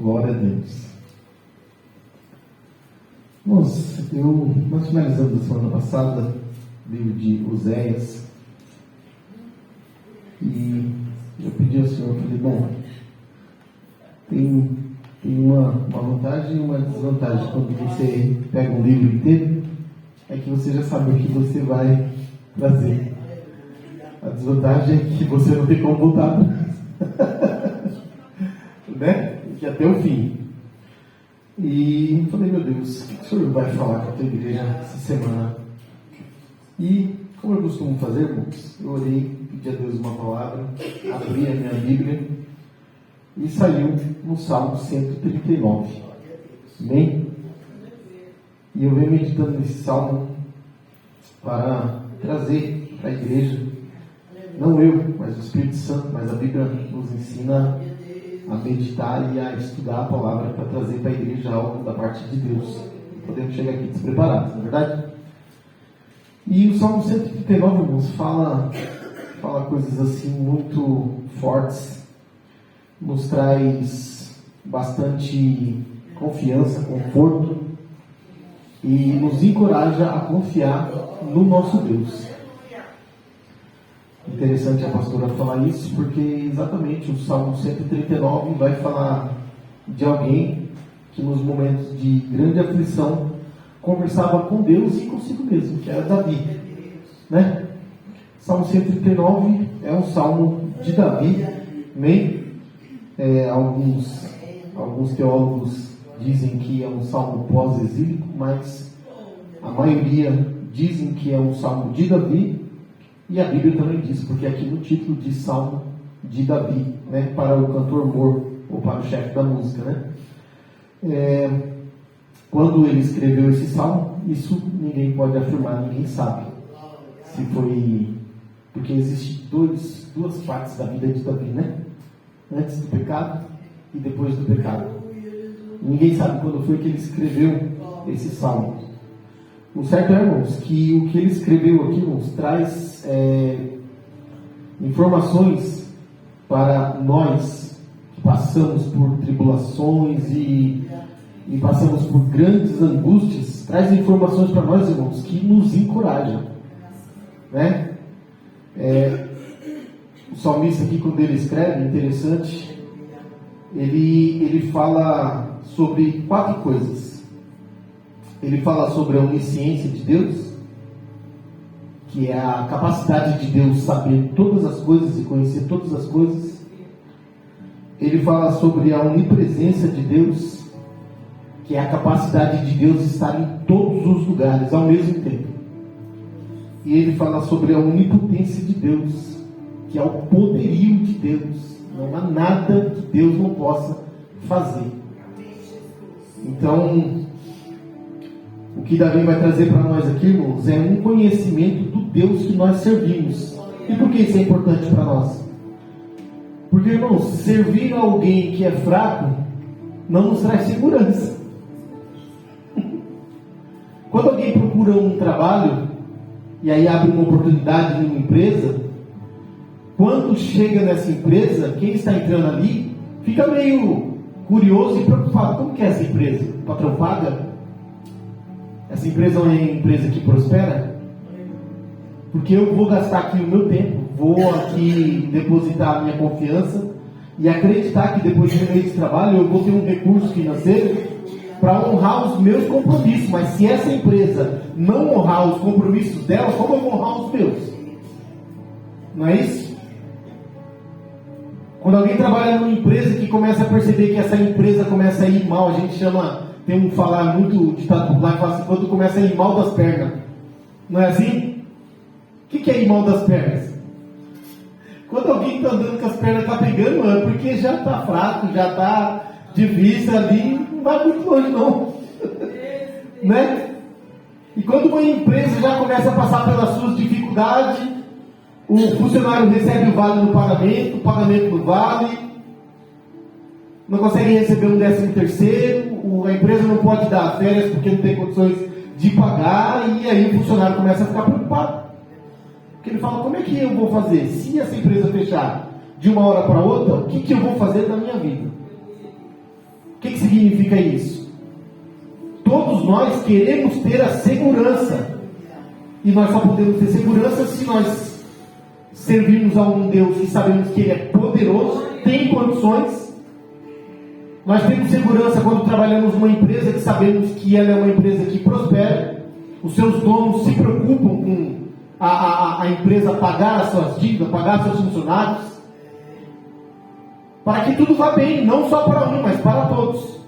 Glória a Deus. Nós finalizamos a semana passada o livro de Oséias e eu pedi ao Senhor, falei, bom, tem uma vantagem e uma desvantagem quando você pega um livro inteiro, é que você já sabe o que você vai trazer. A desvantagem é que você não tem como voltar né? Que até o fim. E falei, meu Deus, o que o Senhor vai falar com a tua igreja essa semana? E, como eu costumo fazer, irmãos, eu orei, pedi a Deus uma palavra, abri a minha Bíblia e saiu no Salmo 139. Amém? E eu venho meditando nesse Salmo para trazer para a igreja, não eu, mas o Espírito Santo, mas a Bíblia nos ensina a meditar e a estudar a palavra para trazer para a igreja algo da parte de Deus. Podemos chegar aqui despreparados, não é verdade? E o Salmo 139, irmãos, fala coisas assim muito fortes, nos traz bastante confiança, conforto e nos encoraja a confiar no nosso Deus. Interessante a pastora falar isso, porque exatamente o Salmo 139 vai falar de alguém que nos momentos de grande aflição conversava com Deus e consigo mesmo, que era Davi, né? Salmo 139 é um salmo de Davi, amém? Alguns teólogos dizem que é um salmo pós-exílico, mas a maioria dizem que é um salmo de Davi. E a Bíblia também diz, porque aqui no título diz Salmo de Davi, né, para o cantor mor, ou para o chefe da música, né? Quando ele escreveu esse salmo, isso ninguém pode afirmar, ninguém sabe. Se foi... Porque existem duas partes da vida de Davi, né? Antes do pecado e depois do pecado. Ninguém sabe quando foi que ele escreveu esse salmo. O certo é, irmãos, que o que ele escreveu aqui nos traz informações para nós que passamos por tribulações e passamos por grandes angústias, traz informações para nós, irmãos, que nos encorajam, né? O salmista aqui, quando ele escreve, interessante, ele fala sobre 4 coisas. Ele fala sobre a onisciência de Deus, que é a capacidade de Deus saber todas as coisas e conhecer todas as coisas. Ele fala sobre a onipresença de Deus, que é a capacidade de Deus estar em todos os lugares ao mesmo tempo. E ele fala sobre a onipotência de Deus, que é o poderio de Deus. Não há nada que Deus não possa fazer. Então, o que Davi vai trazer para nós aqui, irmãos, é um conhecimento do Deus que nós servimos. E por que isso é importante para nós? Porque, irmãos, servir a alguém que é fraco não nos traz segurança. Quando alguém procura um trabalho e aí abre uma oportunidade em uma empresa, quando chega nessa empresa, quem está entrando ali fica meio curioso e preocupado. Como que é essa empresa? O patrão paga? Essa empresa é uma empresa que prospera? Porque eu vou gastar aqui o meu tempo, vou aqui depositar a minha confiança e acreditar que depois de um mês de trabalho eu vou ter um recurso financeiro para honrar os meus compromissos. Mas se essa empresa não honrar os compromissos dela, como eu vou honrar os meus? Não é isso? Quando alguém trabalha numa empresa que começa a perceber que essa empresa começa a ir mal, a gente chama... Tem um falar muito ditado popular que fala assim, quando começa a ir mal das pernas. Não é assim? O que é ir mal das pernas? Quando alguém está andando com as pernas pegando, é porque já está fraco, já está de vista ali, não vai muito longe não. Né? E quando uma empresa já começa a passar pelas suas dificuldades, o funcionário recebe o vale no pagamento, o pagamento no vale, não consegue receber um 13º, a empresa não pode dar férias porque não tem condições de pagar, e aí o funcionário começa a ficar preocupado. Porque ele fala, como é que eu vou fazer? Se essa empresa fechar de uma hora para outra, o que eu vou fazer na minha vida? que significa isso? Todos nós queremos ter a segurança. E nós só podemos ter segurança se nós servirmos a um Deus que sabemos que Ele é poderoso, tem condições. Nós temos segurança quando trabalhamos numa empresa que sabemos que ela é uma empresa que prospera. Os seus donos se preocupam com a empresa pagar as suas dívidas, pagar seus funcionários, para que tudo vá bem, não só para um, mas para todos.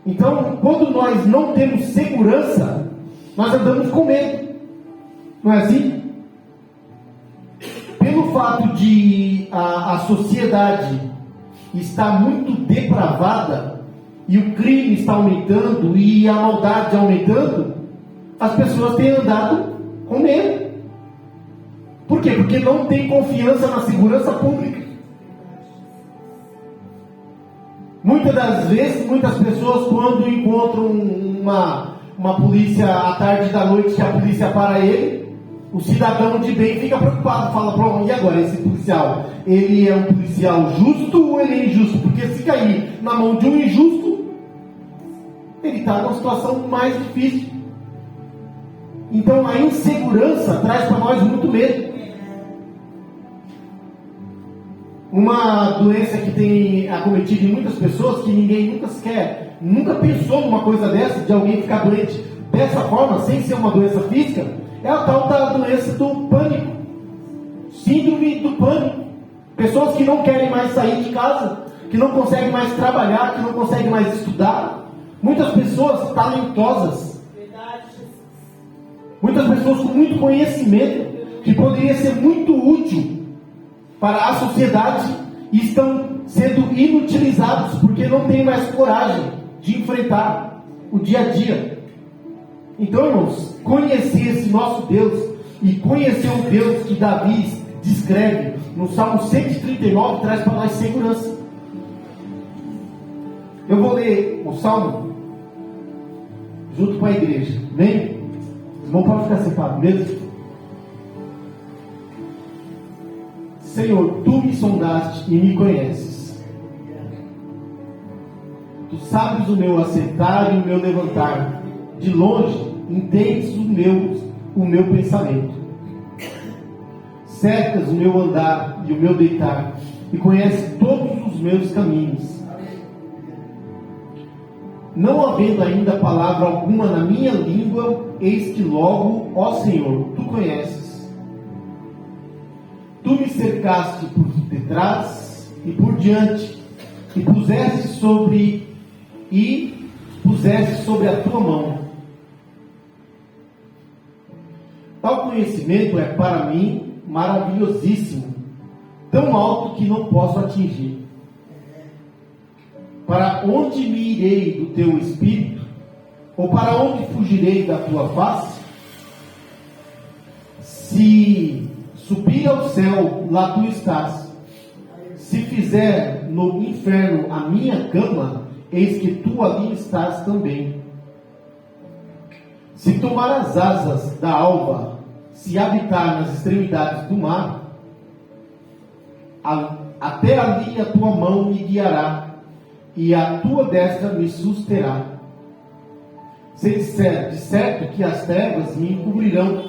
Então, quando nós não temos segurança, nós andamos com medo, não é assim? Pelo fato de a sociedade estar muito depravada, e o crime está aumentando, e a maldade aumentando, as pessoas têm andado com medo. Por quê? Porque não tem confiança na segurança pública. Muitas das vezes, muitas pessoas, quando encontram uma polícia à tarde da noite, que a polícia para ele, o cidadão de bem fica preocupado, fala, e agora esse policial? Ele é um policial justo ou ele é injusto? Porque se cair na mão de um injusto, ele está numa situação mais difícil. Então a insegurança traz para nós muito medo. Uma doença que tem acometido em muitas pessoas, que ninguém nunca pensou numa coisa dessa, de alguém ficar doente dessa forma, sem ser uma doença física, é a tal da doença do pânico. Síndrome do pânico. Pessoas que não querem mais sair de casa, que não conseguem mais trabalhar, que não conseguem mais estudar. Muitas pessoas talentosas. Muitas pessoas com muito conhecimento, que poderia ser muito útil para a sociedade, e estão sendo inutilizados, porque não têm mais coragem de enfrentar o dia a dia. Então, irmãos, conhecer esse nosso Deus, e conhecer o Deus que Davi descreve no Salmo 139, traz para nós segurança. Eu vou ler o Salmo junto com a igreja. Amém? Não pode ficar separado mesmo. Senhor, Tu me sondaste e me conheces. Tu sabes o meu assentar e o meu levantar. De longe entendes o meu pensamento. Cercas o meu andar e o meu deitar, e conheces todos os meus caminhos. Não havendo ainda palavra alguma na minha língua, eis que logo, ó Senhor, Tu conheces. Tu me cercaste por detrás e por diante, e puseste sobre a Tua mão. Tal conhecimento é para mim maravilhosíssimo, tão alto que não posso atingir. Para onde me irei do Teu Espírito? Ou para onde fugirei da Tua face? Se subir ao céu, lá Tu estás. Se fizer no inferno a minha cama, eis que Tu ali estás também. Se tomar as asas da alva, se habitar nas extremidades do mar, até ali a Tua mão me guiará, e a Tua destra me susterá. Se disser de certo que as trevas me encobrirão,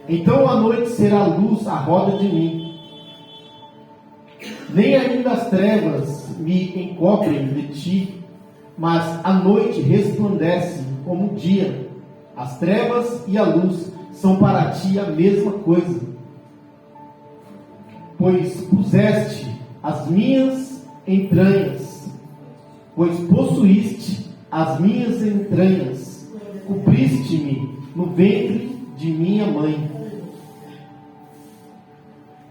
então a noite será luz à roda de mim. Nem ainda as trevas me encobrem de Ti, mas a noite resplandece como o dia. As trevas e a luz são para Ti a mesma coisa. Pois puseste as minhas entranhas, pois possuíste as minhas entranhas, cobriste-me no ventre de minha mãe.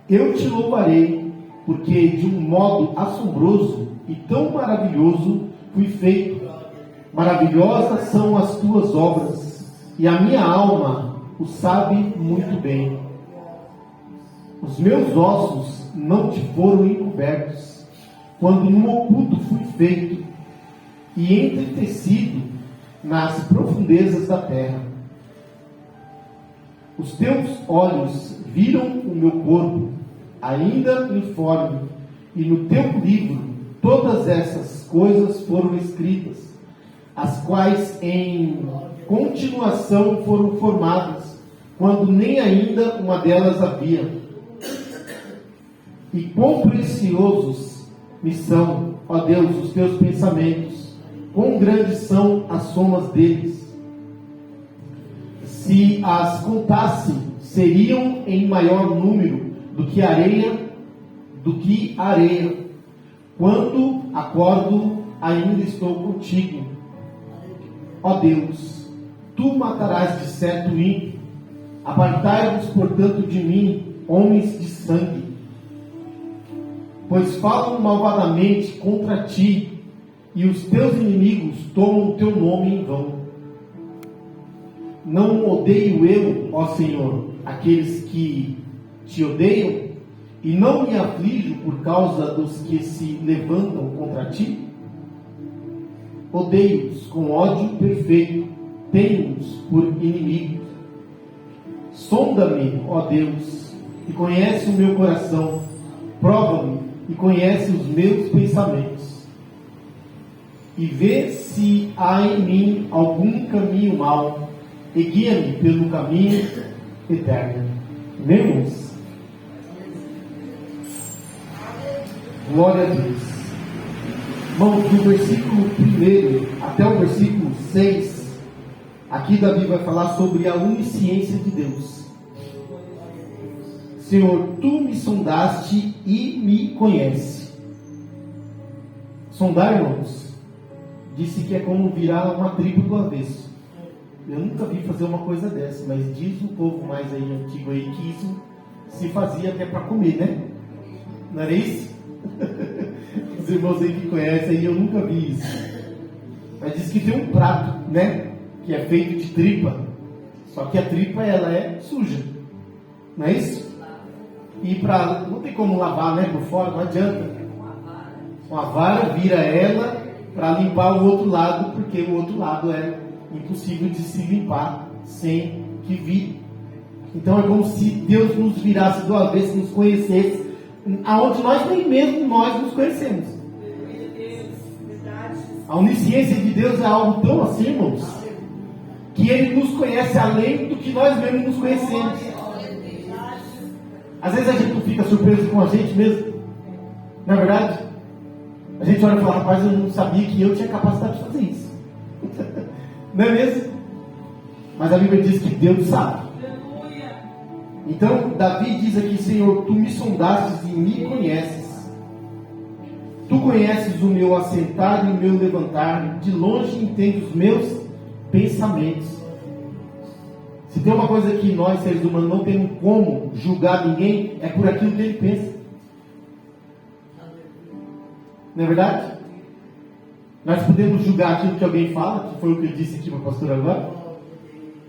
Eu Te louvarei, porque de um modo assombroso e tão maravilhoso fui feito. Maravilhosas são as Tuas obras, e a minha alma o sabe muito bem. Os meus ossos não Te foram encobertos, quando no oculto fui feito, e entretecido nas profundezas da terra. Os Teus olhos viram o meu corpo, ainda informe, e no Teu livro todas essas coisas foram escritas, as quais em continuação foram formadas, quando nem ainda uma delas havia. E quão preciosos me são, ó Deus, os teus pensamentos, quão grandes são as somas deles. Se as contasse, seriam em maior número do que areia. Quando acordo, ainda estou contigo. Ó Deus, tu matarás de certo o ímpio. Apartai-vos, portanto, de mim, homens de sangue. Pois falam malvadamente contra ti, e os teus inimigos tomam o teu nome em vão. Não odeio eu, ó Senhor, aqueles que te odeiam, e não me aflijo por causa dos que se levantam contra ti? Odeio-os com ódio perfeito, tenho-os por inimigos. Sonda-me, ó Deus, e conhece o meu coração, prova-me e conhece os meus pensamentos, e vê se há em mim algum caminho mau, e guia-me pelo caminho eterno. Amém, irmãos? Glória a Deus. Irmãos, do versículo 1 até o versículo 6, aqui Davi vai falar sobre a onisciência de Deus. Senhor, tu me sondaste e me conhece. Sondar, irmãos, disse que é como virar uma tribo do avesso. Eu nunca vi fazer uma coisa dessa, mas diz o povo mais aí antigo aí que isso se fazia até para comer, né? Não era isso? Os irmãos aí que conhecem aí, eu nunca vi isso. Mas diz que tem um prato, né? Que é feito de tripa. Só que a tripa, ela é suja. Não é isso? E não tem como lavar, né? Por fora, não adianta. Uma vara vira ela para limpar o outro lado, porque o outro lado é impossível de se limpar sem que vire. Então é como se Deus nos virasse do avesso, nos conhecesse, aonde nós nem mesmo nós nos conhecemos. A onisciência de Deus é algo tão assim, irmãos, que Ele nos conhece além do que nós mesmos nos conhecemos. Às vezes a gente não fica surpreso com a gente mesmo. Não é verdade? A gente olha e fala, rapaz, eu não sabia que eu tinha capacidade de fazer isso. Não é mesmo? Mas a Bíblia diz que Deus sabe. Então, Davi diz aqui, Senhor, tu me sondastes e me conheces. Tu conheces o meu assentar e o meu levantar, de longe entende os meus pensamentos. Se tem uma coisa que nós, seres humanos, não temos como julgar ninguém, é por aquilo que ele pensa. Não é verdade? Nós podemos julgar aquilo que alguém fala, que foi o que eu disse aqui para o pastor agora.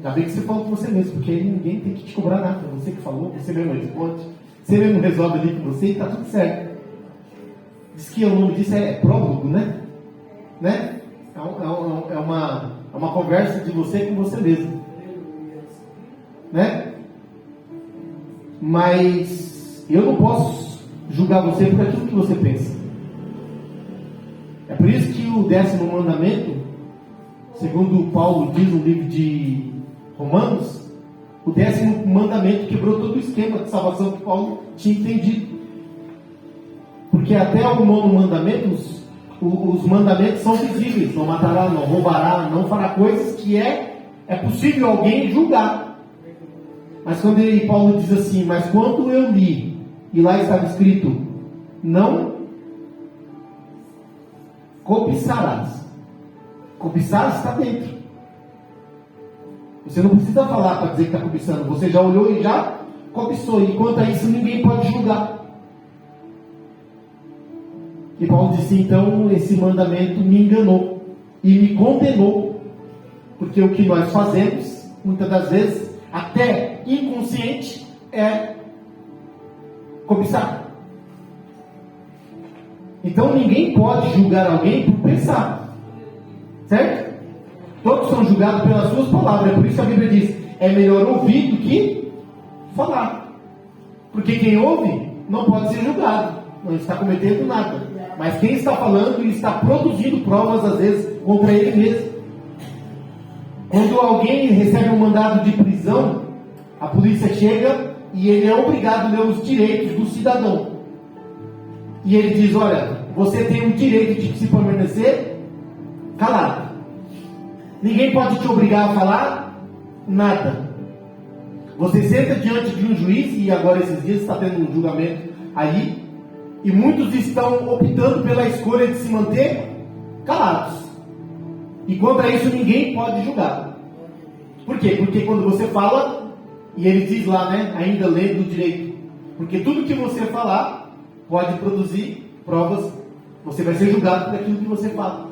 Já bem que você falou com você mesmo, porque aí ninguém tem que te cobrar nada. Você que falou, você mesmo responde, você mesmo resolve ali com você e está tudo certo. Diz que o nome disso é prólogo, né? É uma conversa de você com você mesmo. Né? Mas eu não posso julgar você por aquilo que você pensa. É por isso que o 10º mandamento, segundo Paulo diz no livro de Romanos, o 10º mandamento quebrou todo o esquema de salvação que Paulo tinha entendido. Porque até o 9º mandamento, os mandamentos são visíveis: não matará, não roubará, não fará coisas que é possível alguém julgar. Mas quando Paulo diz assim, mas quando eu li, e lá estava escrito, não cobiçarás. Cobiçar está dentro. Você não precisa falar para dizer que está cobiçando. Você já olhou e já cobiçou. E quanto a isso, ninguém pode julgar. E Paulo disse, então, esse mandamento me enganou e me condenou. Porque o que nós fazemos, muitas das vezes, até inconsciente, é cobiçar. Então ninguém pode julgar alguém por pensar, certo? Todos são julgados pelas suas palavras. É por isso que a Bíblia diz, é melhor ouvir do que falar, porque quem ouve não pode ser julgado, não está cometendo nada. mas quem está falando e está produzindo provas, às vezes, contra ele mesmo. Quando alguém recebe um mandado de prisão, a polícia chega e ele é obrigado a ler os direitos do cidadão. E ele diz: olha, você tem o direito de se permanecer calado. Ninguém pode te obrigar a falar nada. Você senta diante de um juiz, e agora esses dias está tendo um julgamento aí, e muitos estão optando pela escolha de se manter calados. E contra isso ninguém pode julgar. Por quê? Porque quando você fala, e ele diz lá, né, ainda lendo o direito, porque tudo que você falar pode produzir provas, você vai ser julgado por aquilo que você fala.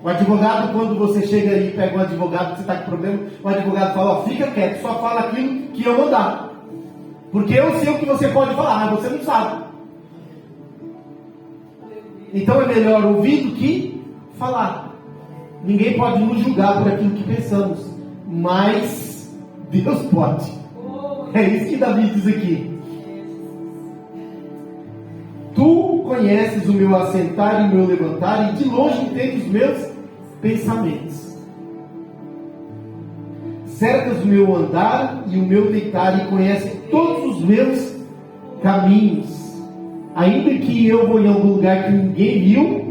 O advogado, quando você chega aí e pega um advogado que você está com problema, o advogado fala: ó, fica quieto, só fala aquilo que eu mandar. Porque eu sei o que você pode falar, mas você não sabe. Então é melhor ouvir do que falar. Ninguém pode nos julgar por aquilo que pensamos, mas Deus pode. É isso que Davi diz aqui. Tu conheces o meu assentar e o meu levantar, e de longe entendes os meus pensamentos. Cercas o meu andar e o meu deitar, e conheces todos os meus caminhos. Ainda que eu vou em algum lugar que ninguém viu.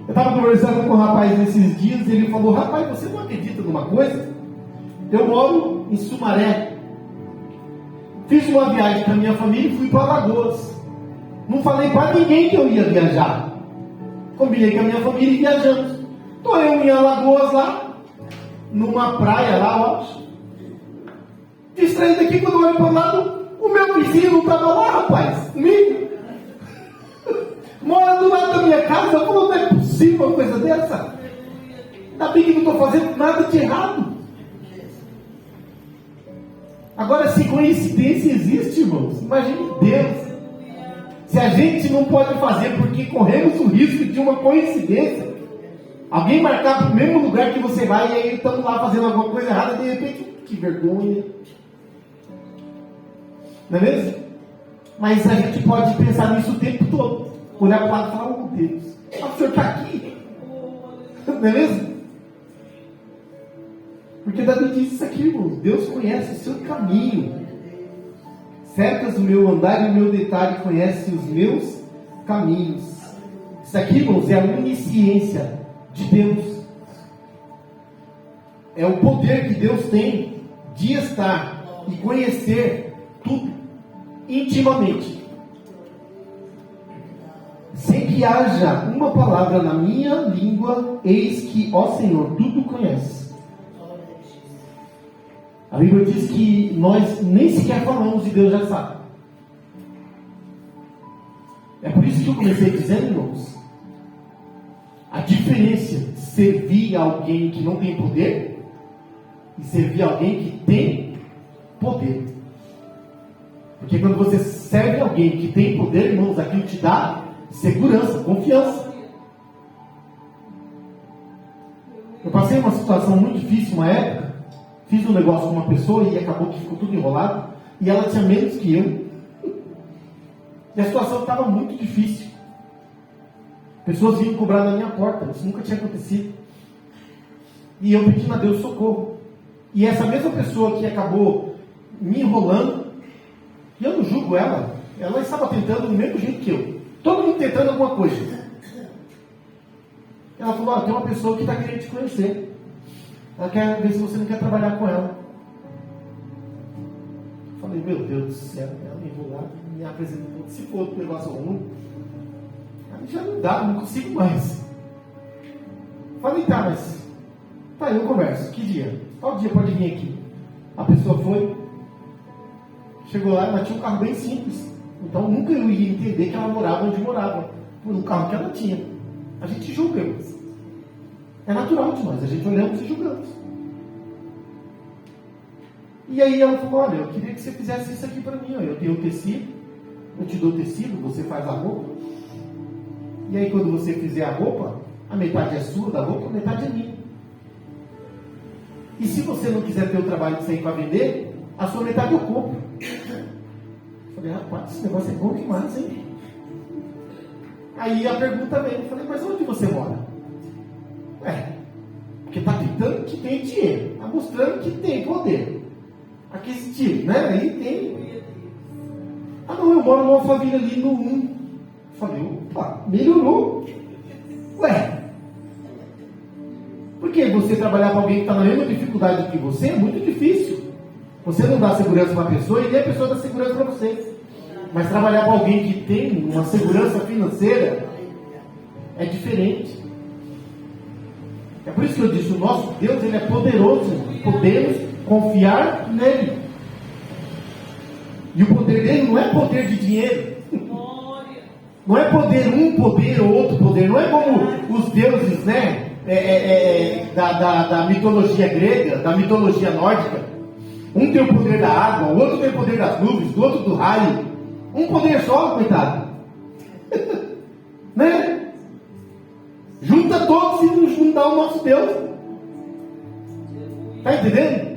Eu estava conversando com um rapaz nesses dias, e ele falou: rapaz, você não acredita numa coisa? Eu moro em Sumaré. Fiz uma viagem com a minha família e fui para Alagoas. Não falei para ninguém que eu ia viajar. Combinei com a minha família e viajamos. Estou eu em Alagoas lá, numa praia lá, eu acho. Distraído aqui, quando eu olho para o lado, o meu vizinho não estava lá, rapaz, comigo. Mora do lado da minha casa. Eu falo: não é possível uma coisa dessa. Ainda bem que não estou fazendo nada de errado. Agora, se coincidência existe, irmãos, imagine Deus. Se a gente não pode fazer porque corremos o risco de uma coincidência, alguém marcar para o mesmo lugar que você vai, e aí estamos lá fazendo alguma coisa errada, de repente, que vergonha. Não é mesmo? Mas a gente pode pensar nisso o tempo todo. Olhar para o lado e falar: oh Deus, o Senhor está aqui. Não é mesmo? Porque Davi disse isso aqui, irmão: Deus conhece o seu caminho. Cercas o meu andar e o meu deitar, e conhece os meus caminhos. Isso aqui, irmãos, é a onisciência de Deus. É o poder que Deus tem de estar e conhecer tudo intimamente, sem que haja uma palavra na minha língua. Eis que, ó Senhor, tudo conhece. A Bíblia diz que nós nem sequer falamos e Deus já sabe. É por isso que eu comecei dizendo, irmãos, a diferença de servir a alguém que não tem poder e servir a alguém que tem poder. Porque quando você serve alguém que tem poder, irmãos, aquilo te dá segurança, confiança. Eu passei uma situação muito difícil uma época. Fiz um negócio com uma pessoa e acabou que ficou tudo enrolado. E ela tinha menos que eu. E a situação estava muito difícil. Pessoas vinham cobrar na minha porta. Isso nunca tinha acontecido. E eu pedindo a Deus socorro. E essa mesma pessoa que acabou me enrolando, e eu não julgo ela, ela estava tentando do mesmo jeito que eu. Todo mundo tentando alguma coisa. Ela falou: tem uma pessoa que está querendo te conhecer. Ela quer ver se você não quer trabalhar com ela. Eu falei: meu Deus do céu, ela me enrolou, me apresentou. Se for outro negócio ruim, aí já não dá, não consigo mais. Eu falei: tá, mas tá, eu converso. Que dia? Qual dia pode vir aqui? A pessoa foi, chegou lá, ela tinha um carro bem simples. Então nunca eu ia entender que ela morava onde morava, por um carro que ela tinha. A gente julga, irmãos. É natural de nós, a gente olhamos e julgamos. E aí ela falou: olha, eu queria que você fizesse isso aqui para mim. Eu tenho o tecido, eu te dou o tecido, você faz a roupa. E aí quando você fizer a roupa, a metade é sua da roupa, a metade é minha. E se você não quiser ter o trabalho de sair para vender, a sua metade eu compro. Eu falei: rapaz, esse negócio é bom demais, hein? Aí a pergunta veio, eu falei, mas onde você mora? Porque está gritando que tem dinheiro, está mostrando que tem poder aquisitivo, né? Aí tem. Não, eu moro numa família ali no 1. Falei, opa, melhorou. Porque você trabalhar com alguém que está na mesma dificuldade que você é muito difícil. Você não dá segurança para a pessoa e nem a pessoa dá segurança para você. Mas trabalhar com alguém que tem uma segurança financeira é diferente. É por isso que eu disse, o nosso Deus, Ele é poderoso. Podemos confiar nele. E o poder dele não é poder de dinheiro. Não é poder um poder ou outro poder. Não é como os deuses, né? Da mitologia grega, da mitologia nórdica. Um tem o poder da água, o outro tem o poder das nuvens, o outro do raio. Um poder só, coitado. Né? Junta todos e nos juntar o nosso Deus. Está entendendo?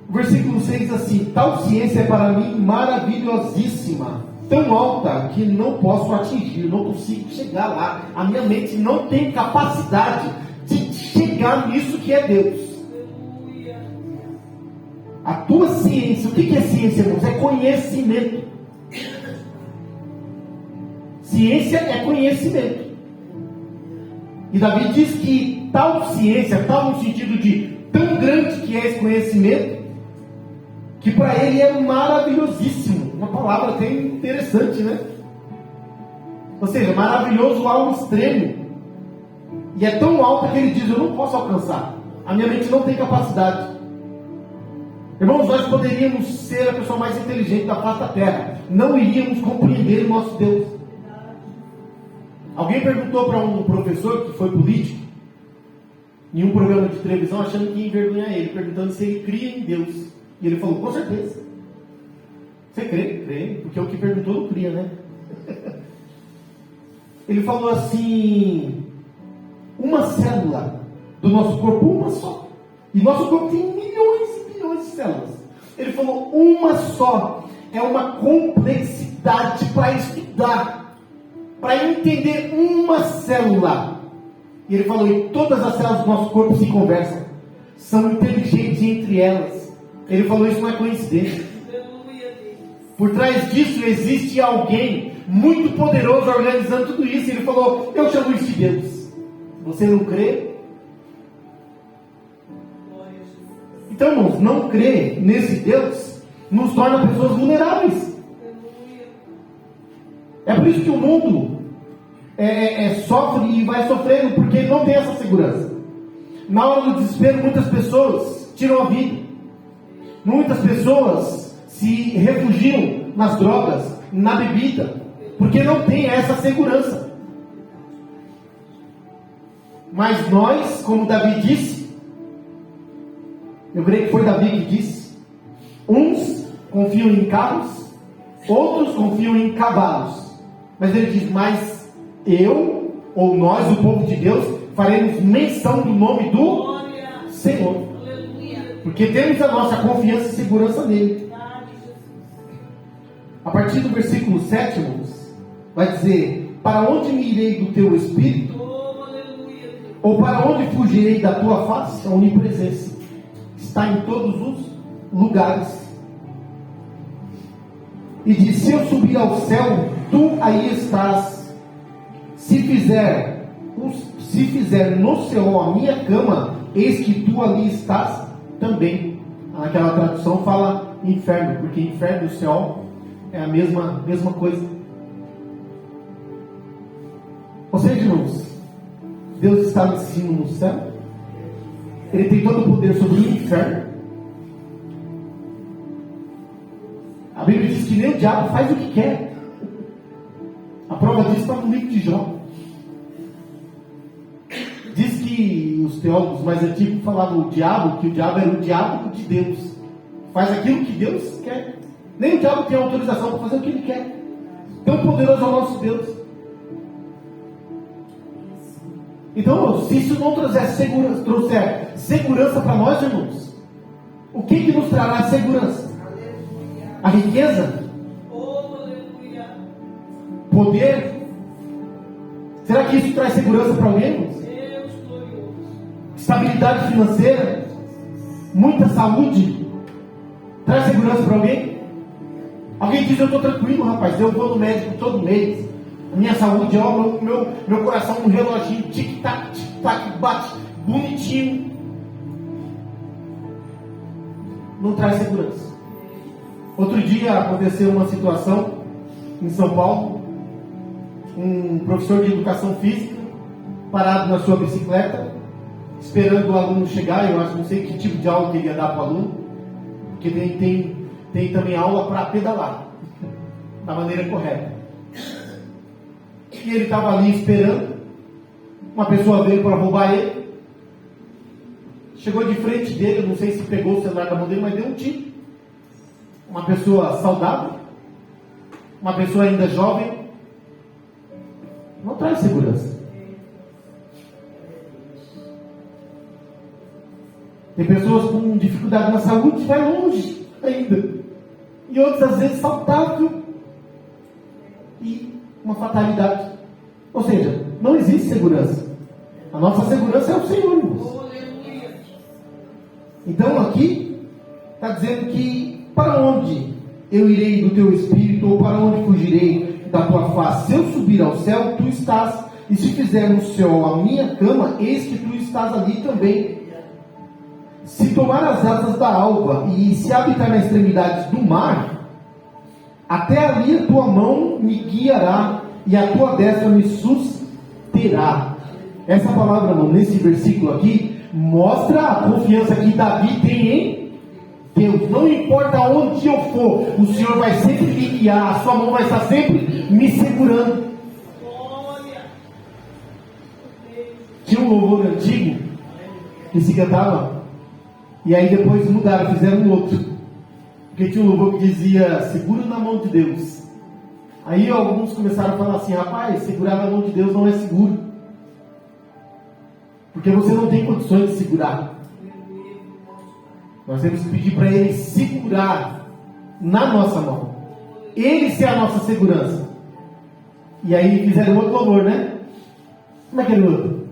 O versículo 6 diz assim: tal ciência é para mim maravilhosíssima, tão alta que não posso atingir, não consigo chegar lá. A minha mente não tem capacidade de chegar nisso que é Deus. A tua ciência, o que é ciência, irmãos? É conhecimento. Ciência é conhecimento. E Davi diz que tal ciência, tal no sentido de tão grande que é esse conhecimento, que para ele é maravilhosíssimo. Uma palavra até interessante, né? Ou seja, maravilhoso ao extremo. E é tão alta que ele diz, eu não posso alcançar. A minha mente não tem capacidade. Irmãos, nós poderíamos ser a pessoa mais inteligente da face da terra. Não iríamos compreender o nosso Deus. Alguém perguntou para um professor que foi político, em um programa de televisão, achando que ia envergonhar ele, perguntando se ele cria em Deus. E ele falou, com certeza. Você crê? Crê. Porque o que perguntou não cria, né? Ele falou assim, uma célula do nosso corpo, uma só. E nosso corpo tem milhões e milhões de células. Ele falou, uma só. É uma complexidade para estudar, para entender uma célula. E ele falou, e todas as células do nosso corpo se conversam, são inteligentes entre elas. Ele falou, isso não é coincidência. Por trás disso existe alguém muito poderoso organizando tudo isso. Ele falou, eu chamo isso de Deus. Você não crê? Então, irmãos, não crer nesse Deus nos torna pessoas vulneráveis. É por isso que o mundo sofre e vai sofrendo, porque não tem essa segurança. Na hora do desespero, muitas pessoas tiram a vida. Muitas pessoas se refugiam nas drogas, na bebida, porque não tem essa segurança. Mas nós, como Davi disse, eu creio que foi Davi que disse, uns confiam em carros, outros confiam em cavalos. Mas ele diz, mas eu, ou nós, o povo de Deus, faremos menção do nome do Senhor. Porque temos a nossa confiança e segurança nele. A partir do versículo 7, irmãos, vai dizer, para onde me irei do teu espírito? Ou para onde fugirei da tua face? A onipresença está em todos os lugares. E diz, se eu subir ao céu, tu aí estás. Se fizer no céu a minha cama, eis que tu ali estás também. Aquela tradução fala inferno, porque inferno e céu é a mesma coisa. Ou seja, irmãos, Deus está em cima no céu. Ele tem todo o poder sobre o inferno. A Bíblia diz que nem o diabo faz o que quer. A prova disso está no livro de Jó. Diz que os teólogos mais antigos falavam que o diabo era o diabo de Deus. Faz aquilo que Deus quer. Nem o diabo tem autorização para fazer o que ele quer. Tão poderoso é o nosso Deus. Então, se isso não trouxer segurança para nós, irmãos, o que nos trará segurança? A riqueza? poder? Será que isso traz segurança para alguém? Estabilidade financeira? Muita saúde? Traz segurança para alguém? Alguém diz: eu estou tranquilo, rapaz, eu vou no médico todo mês, a minha saúde, ó, meu coração no reloginho, tic-tac, tic-tac, bate bonitinho. Não traz segurança. Outro dia aconteceu uma situação em São Paulo. Um professor de educação física parado na sua bicicleta, esperando o aluno chegar. Eu acho, não sei que tipo de aula que ele ia dar para o aluno, porque tem também aula para pedalar da maneira correta. E ele estava ali esperando. Uma pessoa veio para roubar ele, chegou de frente dele, eu não sei se pegou o celular da mão dele, mas deu um tiro. Uma pessoa saudável, uma pessoa ainda jovem, não traz segurança. Tem pessoas com dificuldade na saúde, vai longe ainda, e outras às vezes saudável e uma fatalidade. Ou seja, não existe segurança. A nossa segurança é o Senhor, irmãos. Então aqui está dizendo que: para onde eu irei do teu espírito, ou para onde fugirei da tua face? Se eu subir ao céu, tu estás, e se fizer no céu a minha cama, eis que tu estás ali também. Se tomar as asas da alva, e se habitar nas extremidades do mar, até ali a tua mão me guiará, e a tua destra me susterá. Essa palavra, irmão, nesse versículo aqui, mostra a confiança que Davi tem em Deus. Não importa onde eu for, o Senhor vai sempre me guiar, a sua mão vai estar sempre me segurando. Tinha um louvor antigo que se cantava, e aí depois mudaram, fizeram um outro, porque tinha um louvor que dizia: seguro na mão de Deus. Aí alguns começaram a falar assim: rapaz, segurar na mão de Deus não é seguro, porque você não tem condições de segurar. Nós temos que pedir para Ele segurar na nossa mão, Ele ser a nossa segurança. E aí fizeram outro louvor, né? Como é que é o outro?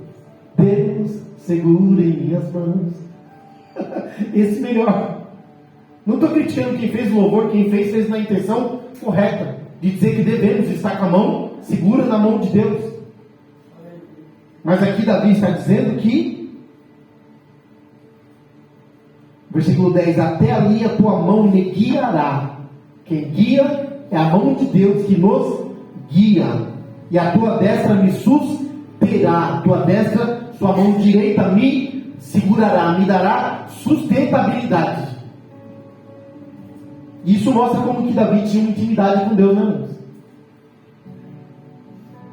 Deus segura em minhas mãos. Esse melhor. Não estou criticando quem fez o louvor. Quem fez na intenção correta, de dizer que devemos estar com a mão segura na mão de Deus. Mas aqui Davi está dizendo que, versículo 10: até ali a tua mão me guiará. Quem guia é a mão de Deus que nos guia. E a tua destra me susterá. Tua destra, sua mão direita me segurará, me dará sustentabilidade. Isso mostra como que Davi tinha uma intimidade com Deus, né, irmãos?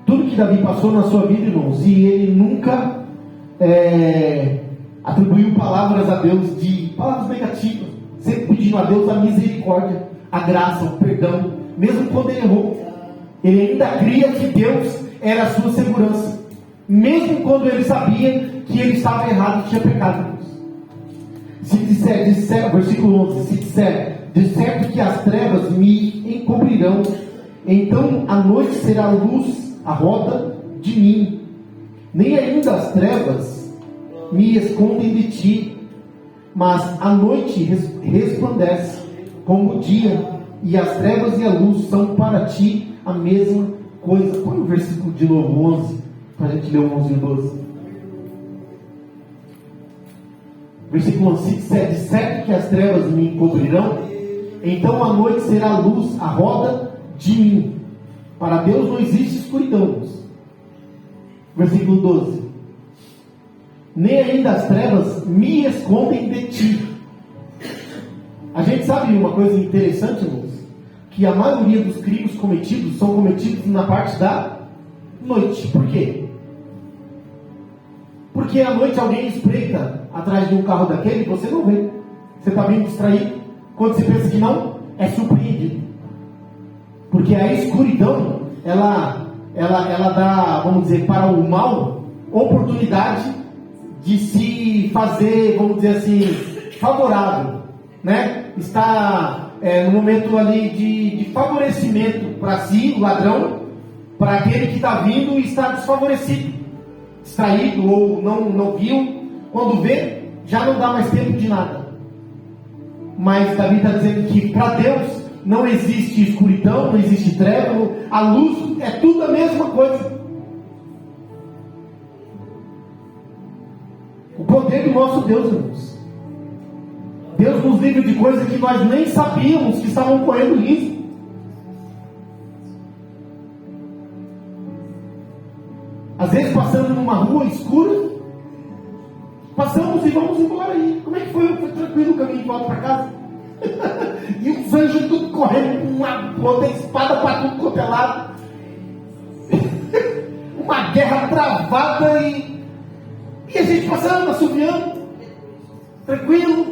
Tudo que Davi passou na sua vida, irmãos, e ele nunca atribuiu palavras a Deus, de palavras negativas, sempre pedindo a Deus a misericórdia, a graça, o perdão, mesmo quando ele errou. Ele ainda cria que Deus era a sua segurança, mesmo quando ele sabia que ele estava errado e tinha pecado. Se disser, versículo 11: se disser, de certo que as trevas me encobrirão, então a noite será luz à roda de mim, nem ainda as trevas me escondem de ti, mas a noite resplandece como o dia, e as trevas e a luz são para ti a mesma coisa. Põe o versículo de novo, 11, para a gente ler o 11 e o 12. Versículo 11: se disser, de certo que as trevas me encobrirão, então a noite será luz à roda de mim. Para Deus não existe escuridão. Versículo 12: nem ainda as trevas me escondem de ti. A gente sabe uma coisa interessante, irmãos, que a maioria dos crimes cometidos são cometidos na parte da noite. Por quê? Porque à noite alguém espreita atrás de um carro daquele e você não vê. Você está bem distraído. Quando você pensa que não, é surpreendido. Porque a escuridão, ela dá, vamos dizer, para o mal, oportunidade de se fazer, vamos dizer assim, favorável, né? Está no momento ali de favorecimento para si, o ladrão, para aquele que está vindo e está desfavorecido, distraído ou não viu. Quando vê, já não dá mais tempo de nada. Mas Davi está dizendo que para Deus não existe escuridão, não existe treva, a luz é tudo a mesma coisa. O poder do nosso Deus, irmãos. Deus nos livra de coisas que nós nem sabíamos que estavam correndo risco. Às vezes passando numa rua escura, passamos e vamos embora aí. Como é que foi? Foi tranquilo o caminho de volta para casa? E os anjos tudo correndo, uma outra espada para tudo quanto é lado. Uma guerra travada e a gente passando, assoviando, tranquilo.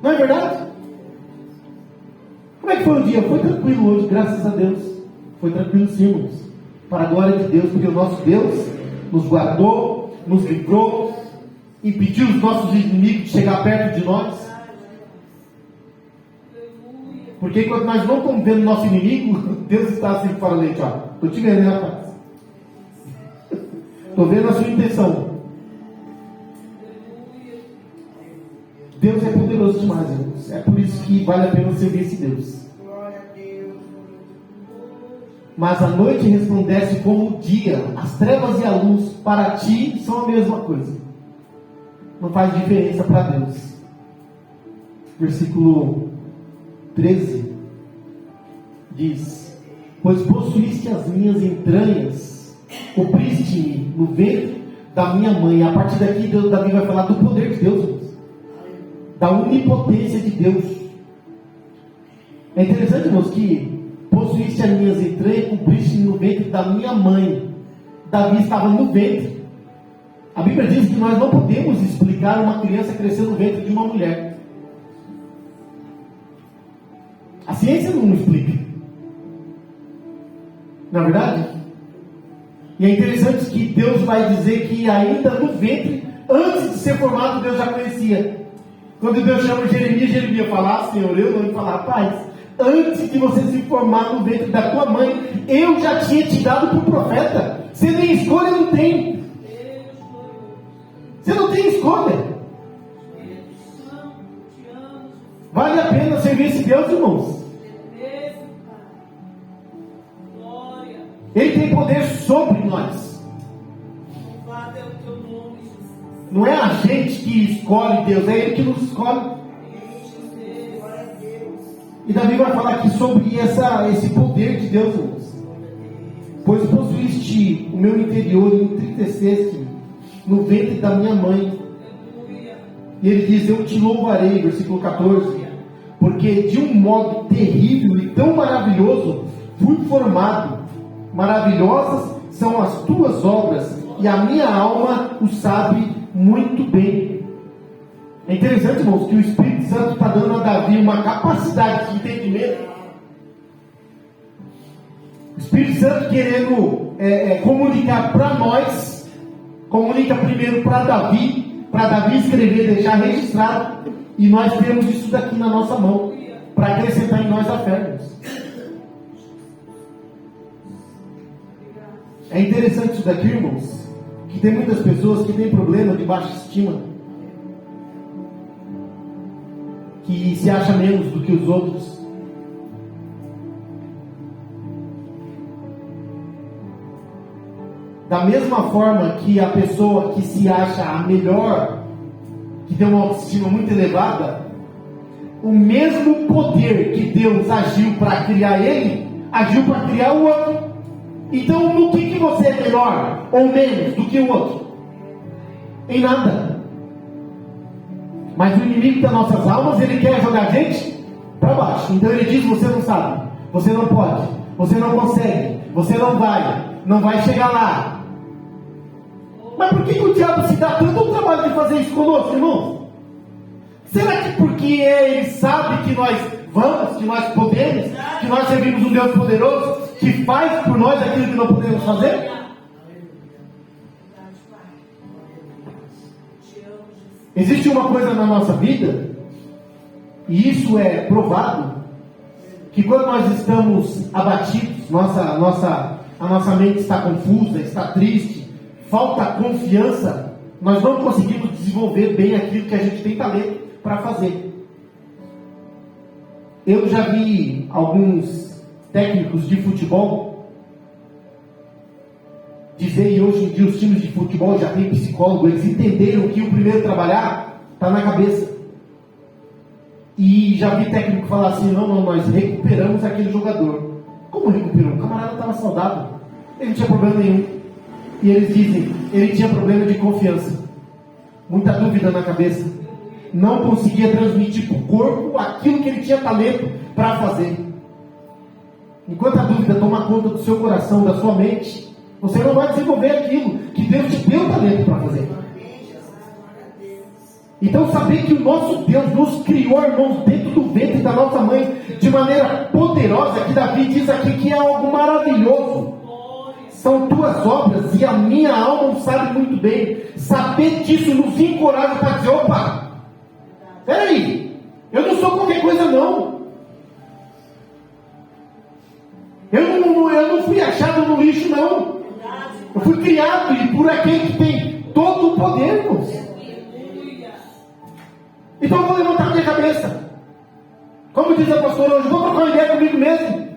Não é verdade? Como é que foi o dia? Foi tranquilo hoje, graças a Deus. Foi tranquilo sim, irmãos. Para a glória de Deus, porque o nosso Deus nos guardou, nos livrou, impediu os nossos inimigos de chegar perto de nós. Porque quando nós não estamos vendo nosso inimigo, Deus está assim para leite, ó. Estou te vendo, hein, rapaz? Estou vendo a sua intenção. Deus é poderoso demais, irmãos. É por isso que vale a pena servir esse Deus. Mas a noite resplandece como o dia, as trevas e a luz para ti são a mesma coisa. Não faz diferença para Deus. Versículo 13 diz: pois possuíste as minhas entranhas, cobriste-me no ventre da minha mãe. A partir daqui, Davi vai falar do poder de Deus, irmãos, da onipotência de Deus. É interessante, irmãos, que possuíste as minhas entranhas, cobriste-me no ventre da minha mãe. Davi estava no ventre. A Bíblia diz que nós não podemos explicar uma criança crescer no ventre de uma mulher. A ciência não explica. Na verdade? E é interessante que Deus vai dizer que ainda no ventre, antes de ser formado, Deus já conhecia. Quando Deus chama Jeremias fala: Senhor, eu não falo, rapaz, antes de você se formar no ventre da tua mãe, eu já tinha te dado para o profeta. Você nem escolha não tem. Você não tem escolha. Vale a pena servir esse Deus, irmãos. Ele tem poder sobre nós. Não é a gente que escolhe Deus, é Ele que nos escolhe. E Davi vai falar aqui sobre esse poder de Deus, irmãos. Pois possuíste o meu interior e entristeceste no ventre da minha mãe. E ele diz: eu te louvarei, versículo 14, porque de um modo terrível e tão maravilhoso fui formado. Maravilhosas são as tuas obras, e a minha alma o sabe muito bem. É interessante, irmãos, que o Espírito Santo está dando a Davi uma capacidade de entendimento. O Espírito Santo querendo comunicar para nós, comunica primeiro para Davi escrever, deixar registrado, e nós temos isso daqui na nossa mão, para acrescentar em nós a fé, irmãos. É interessante isso daqui, irmãos, que tem muitas pessoas que têm problema de baixa estima, que se acha menos do que os outros. Da mesma forma que a pessoa que se acha a melhor, que tem uma autoestima muito elevada, o mesmo poder que Deus agiu para criar ele, agiu para criar o outro. Então, no que você é melhor ou menos do que o outro? Em nada. Mas o inimigo das nossas almas, ele quer jogar a gente para baixo. Então ele diz: você não sabe, você não pode, você não consegue, você não vai chegar lá. Mas por que o diabo se dá tanto trabalho de fazer isso conosco, irmãos? Será que porque ele sabe que nós vamos, que nós podemos, que nós servimos um Deus poderoso, que faz por nós aquilo que não podemos fazer? Existe uma coisa na nossa vida, e isso é provado, que quando nós estamos abatidos, a nossa mente está confusa, está triste, falta confiança, nós não conseguimos desenvolver bem aquilo que a gente tem talento para fazer. Eu já vi alguns técnicos de futebol dizer, e hoje em dia os times de futebol já têm psicólogo, eles entenderam que o primeiro trabalhar está na cabeça. E já vi técnico falar assim, não, nós recuperamos aquele jogador. Como recuperou? O camarada estava saudável, ele não tinha problema nenhum. E eles dizem, ele tinha problema de confiança, muita dúvida na cabeça, não conseguia transmitir para o corpo aquilo que ele tinha talento para fazer. Enquanto a dúvida toma conta do seu coração, da sua mente, você não vai desenvolver aquilo que Deus te deu talento para fazer. Então saber que o nosso Deus nos criou, irmãos, dentro do ventre da nossa mãe, de maneira poderosa, que Davi diz aqui que é algo maravilhoso. São tuas obras, e a minha alma sabe muito bem. Saber disso nos encoraja para dizer, opa, peraí, eu não sou qualquer coisa não. Eu não fui achado no lixo não. Eu fui criado e por aquele que tem todo o poder, irmãos. Então eu vou levantar minha cabeça. Como diz a pastora hoje, vou trocar uma ideia comigo mesmo.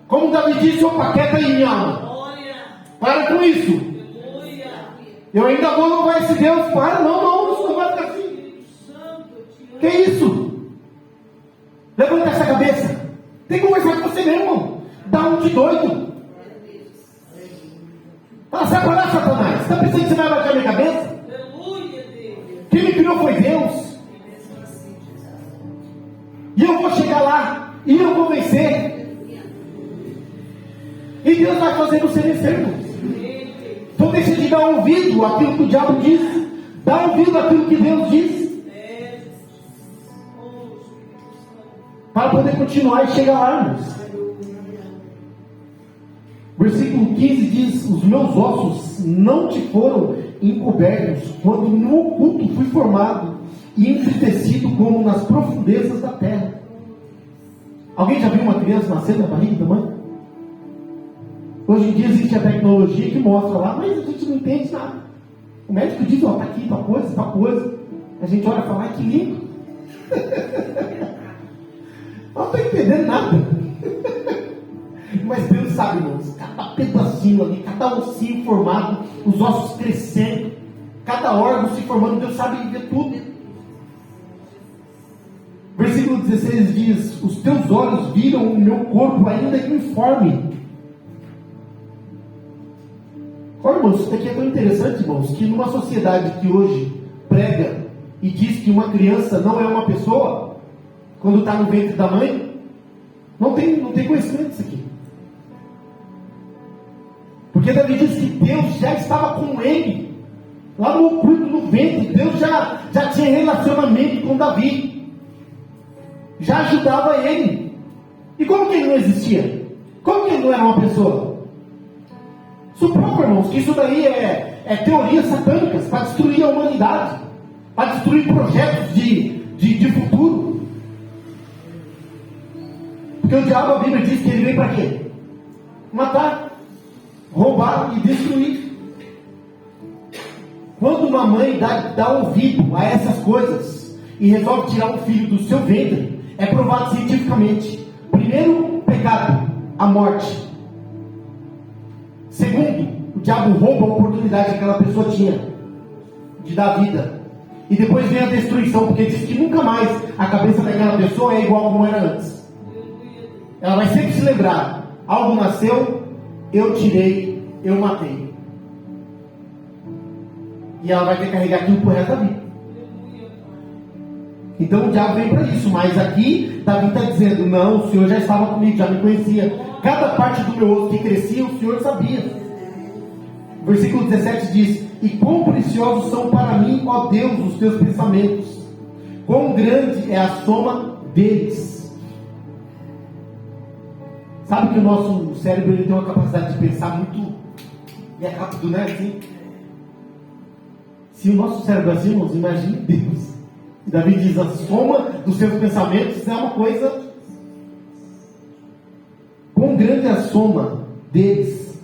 Como Davi disse, opa, quieta aí minha alma. Para com isso. Eu ainda vou louvar esse Deus. Para, não, isso não vai ficar assim. Que isso? Levanta essa cabeça. Tem que conversar com você mesmo, irmão. Dá um de doido. Fala, sai para lá, Satanás. Você está pensando que você vai bater a minha cabeça? Quem me criou foi Deus. E eu vou chegar lá. E eu vou vencer. E Deus vai fazer você vencer, irmão. Então deixa de dar ouvido àquilo que o diabo diz. Dá ouvido àquilo que Deus diz. Para poder continuar e chegar lá, irmãos. Versículo 15 diz, os meus ossos não te foram encobertos, quando no oculto fui formado e entristecido como nas profundezas da terra. Alguém já viu uma criança nascer na barriga da mãe? Hoje em dia existe a tecnologia que mostra lá, mas a gente não entende nada. O médico diz, ó, tá aqui, tal coisa. A gente olha e fala, ai, que lindo. Não estou entendendo nada. Mas Deus sabe, irmãos, cada pedacinho ali, cada ossinho formado, os ossos crescendo, cada órgão se formando, Deus sabe ver tudo. Versículo 16 diz, os teus olhos viram o meu corpo ainda informe. Olha, irmãos, isso daqui é tão interessante, irmãos, que numa sociedade que hoje prega e diz que uma criança não é uma pessoa, quando está no ventre da mãe, não tem conhecimento disso aqui. Porque Davi diz que Deus já estava com ele, lá no oculto, no ventre. Deus já tinha relacionamento com Davi, já ajudava ele. E como que ele não existia? Como que ele não era uma pessoa? Suponho, irmãos, que isso daí é teorias satânicas para destruir a humanidade, para destruir projetos de futuro. Porque o diabo, a Bíblia diz que ele vem para quê? Matar, roubar e destruir. Quando uma mãe dá ouvido a essas coisas e resolve tirar um filho do seu ventre, é provado cientificamente. Primeiro, pecado, a morte. Segundo, o diabo rouba a oportunidade que aquela pessoa tinha de dar vida. E depois vem a destruição, porque diz que nunca mais a cabeça daquela pessoa é igual como era antes. Ela vai sempre se lembrar, algo nasceu, eu tirei, eu matei. E ela vai ter que carregar aquilo por resto da vida. Então o diabo vem para isso. Mas aqui Davi está dizendo, não, o Senhor já estava comigo, já me conhecia. Cada parte do meu osso que crescia, o Senhor sabia. Versículo 17 diz, e quão preciosos são para mim, ó Deus, os teus pensamentos. Quão grande é a soma deles. Sabe que o nosso cérebro ele tem uma capacidade de pensar muito rápido, né? Assim. Se o nosso cérebro é assim, irmãos, imagine Deus. Davi diz, a soma dos seus pensamentos é uma coisa quão grande é a soma deles.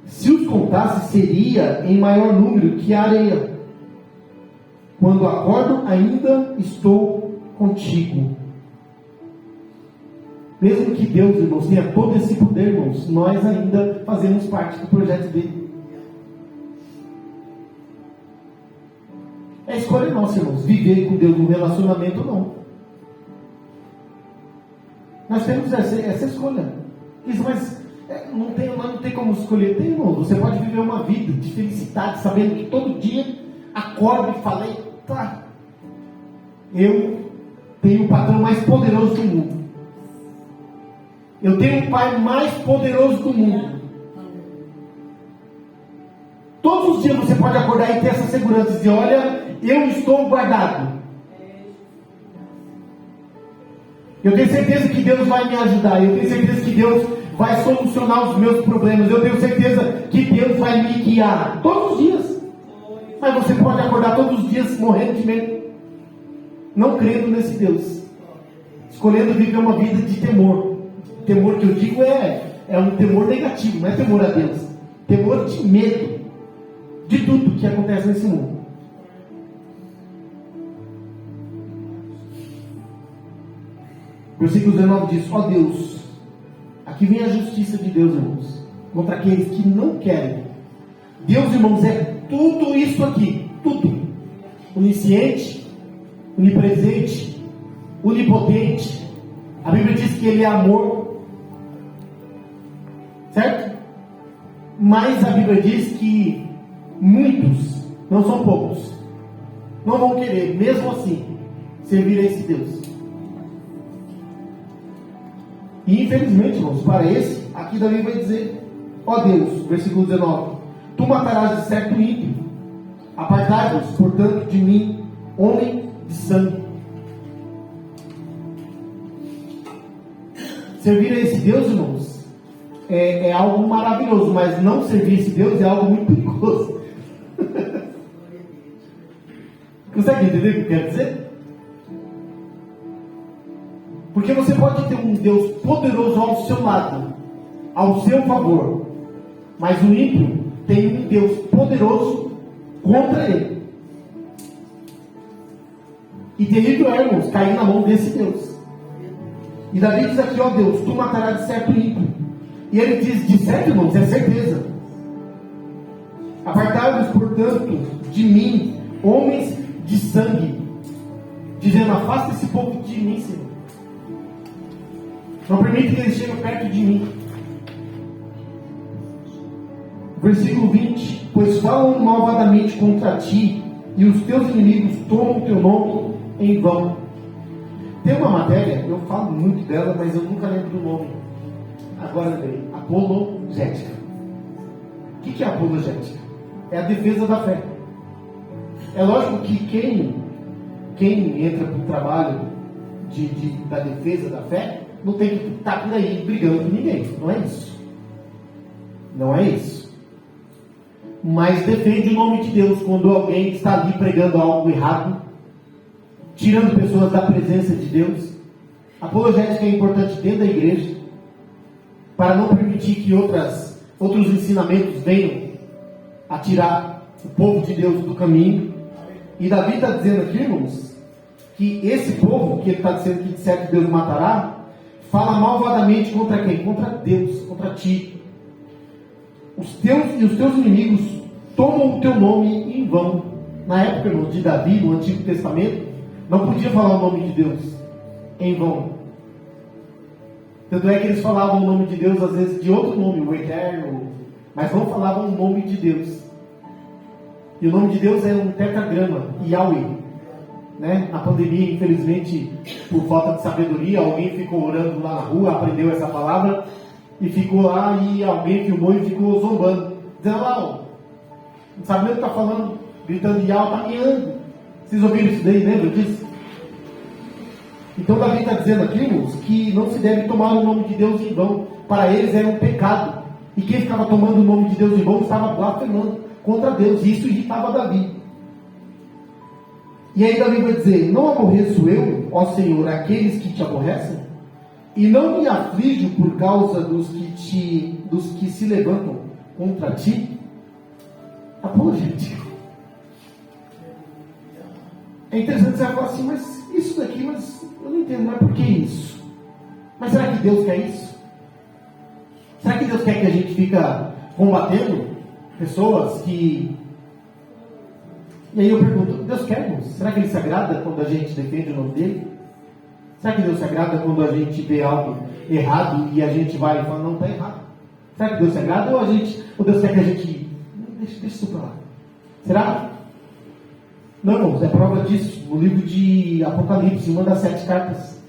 Se os contasse, seria em maior número que a areia. Quando acordo, ainda estou contigo. Mesmo que Deus, irmãos, tenha todo esse poder, irmãos, nós ainda fazemos parte do projeto dele. É escolha nossa, irmãos, viver com Deus no relacionamento ou não. Nós temos essa escolha. Isso, mas não tem como escolher. Tem, irmão. Você pode viver uma vida de felicidade, sabendo que todo dia acordo e falei, tá, eu tenho o patrão mais poderoso do mundo. Eu tenho o pai mais poderoso do mundo. Todos os dias você pode acordar e ter essa segurança e dizer, olha, eu estou guardado. Eu tenho certeza que Deus vai me ajudar. Eu tenho certeza que Deus vai solucionar os meus problemas. Eu tenho certeza que Deus vai me guiar. Todos os dias. Mas você pode acordar todos os dias morrendo de medo. Não crendo nesse Deus. Escolhendo viver uma vida de temor. Temor que eu digo é um temor negativo. Não é temor a Deus. Temor de medo. De tudo que acontece nesse mundo. Versículo 19 diz, ó Deus, aqui vem a justiça de Deus, irmãos, contra aqueles que não querem. Deus, irmãos, é tudo isso aqui, tudo. Onisciente, onipresente, onipotente. A Bíblia diz que Ele é amor. Certo? Mas a Bíblia diz que muitos, não são poucos, não vão querer, mesmo assim, servir a esse Deus. E infelizmente, irmãos, para esse, aqui Davi vai dizer, ó Deus, versículo 19, tu matarás de certo ímpio, apartai-vos, portanto, de mim, homem de sangue. Servir a esse Deus, irmãos, é algo maravilhoso, mas não servir a esse Deus é algo muito perigoso. Consegue entender o que eu quero dizer? Porque você pode ter um Deus poderoso ao seu lado, ao seu favor, mas o ímpio tem um Deus poderoso contra ele. E terrível é, irmãos, cair na mão desse Deus. E Davi diz aqui, ó Deus, tu matarás de certo ímpio. E ele diz, de certo, irmãos, é certeza. Apartai-vos, portanto, de mim, homens de sangue, dizendo, afasta esse povo de mim, Senhor. Não permite que eles cheguem perto de mim. Versículo 20, pois falam malvadamente contra ti, e os teus inimigos tomam o teu nome em vão. Tem uma matéria, eu falo muito dela, mas eu nunca lembro do nome. Agora lembrei, apologética. O que é apologética? É a defesa da fé. É lógico que quem entra para o trabalho da defesa da fé, não tem que estar por aí brigando com ninguém. Não é isso. Não é isso. Mas defende o nome de Deus quando alguém está ali pregando algo errado, tirando pessoas da presença de Deus. A apologética é importante dentro da igreja, para não permitir que outros ensinamentos venham a tirar o povo de Deus do caminho. E Davi está dizendo aqui, irmãos, que esse povo, que ele está dizendo que de certo Deus matará, fala malvadamente contra quem? Contra Deus, contra ti. Os teus inimigos tomam o teu nome em vão. Na época, irmãos, de Davi, no Antigo Testamento, não podia falar o nome de Deus em vão. Tanto é que eles falavam o nome de Deus, às vezes, de outro nome, o Eterno, mas não falavam o nome de Deus. E o nome de Deus é um tetragrama, Yahweh. Né? Na pandemia, infelizmente, por falta de sabedoria, alguém ficou orando lá na rua, aprendeu essa palavra, e ficou lá, e alguém filmou e ficou zombando, dizendo lá, ó, não sabe nem o que está falando, gritando Yahweh, está miando. Vocês ouviram isso daí, lembra disso? Então Davi está dizendo aqui, irmãos, que não se deve tomar o nome de Deus em vão. Para eles era um pecado. E quem ficava tomando o nome de Deus em vão estava blasfemando contra Deus. E isso irritava Davi. E aí Davi vai dizer, não aborreço eu, ó Senhor, aqueles que te aborrecem? E não me aflijo por causa dos que se levantam contra ti. Apologético. É interessante você falar assim, mas isso daqui, mas eu não entendo, mas por que isso? Mas será que Deus quer isso? Será que Deus quer que a gente fica combatendo pessoas que... E aí eu pergunto, Deus quer, irmãos? Será que Ele se agrada quando a gente defende o nome dEle? Será que Deus se agrada quando a gente vê algo errado e a gente vai e fala, não, está errado? Será que Deus se agrada ou Deus quer que a gente... Deixa isso para lá. Será? Não, irmãos, é prova disso. No livro de Apocalipse, uma das 7 cartas.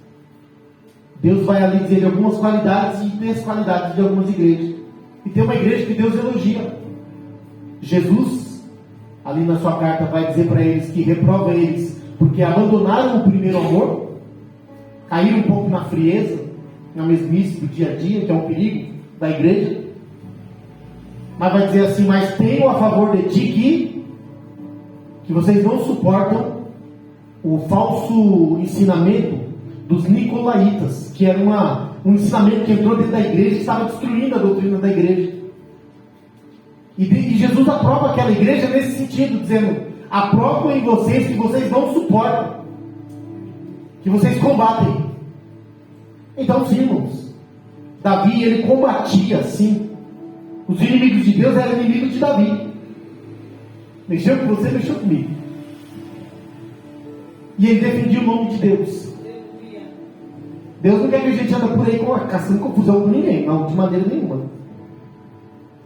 Deus vai ali dizer algumas qualidades e desqualidades de algumas igrejas. E tem uma igreja que Deus elogia. Jesus, ali na sua carta, vai dizer para eles que reprova eles porque abandonaram o primeiro amor, caíram um pouco na frieza, na mesmice do dia a dia, que é um perigo da igreja. Mas vai dizer assim, mas tenho a favor de ti que vocês não suportam o falso ensinamento dos nicolaítas, que era um ensinamento que entrou dentro da igreja e estava destruindo a doutrina da igreja. E Jesus aprova aquela igreja nesse sentido, dizendo, aprovo em vocês que vocês não suportam, que vocês combatem. Então sim, irmãos, Davi, ele combatia, sim. Os inimigos de Deus eram inimigos de Davi. Mexeu com você, mexeu comigo. E ele defendia o nome de Deus. Deus não quer que a gente ande por aí caçando confusão com ninguém, não, de maneira nenhuma.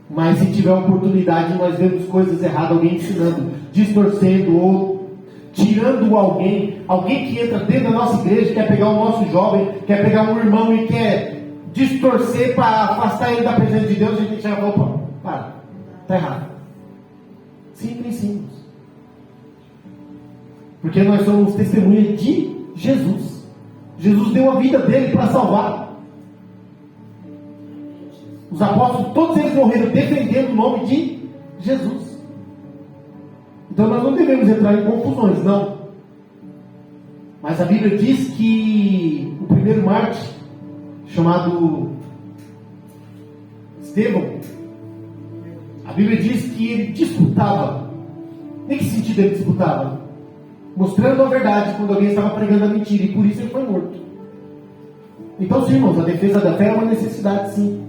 Mas se tiver oportunidade, nós vemos coisas erradas, alguém ensinando, distorcendo ou tirando alguém que entra dentro da nossa igreja, quer pegar o nosso jovem, quer pegar um irmão e quer distorcer para afastar ele da presença de Deus, a gente já vai, opa, para, está errado. Simples, simples. Porque nós somos testemunhas de Jesus. Jesus deu a vida dele para salvar. Os apóstolos, todos eles morreram defendendo o nome de Jesus. Então nós não devemos entrar em confusões, não. Mas a Bíblia diz que o primeiro mártir, chamado Estevão, a Bíblia diz que ele disputava. Em que sentido ele disputava? Mostrando a verdade quando alguém estava pregando a mentira, e por isso ele foi morto. Então sim, irmãos, a defesa da fé é uma necessidade, sim.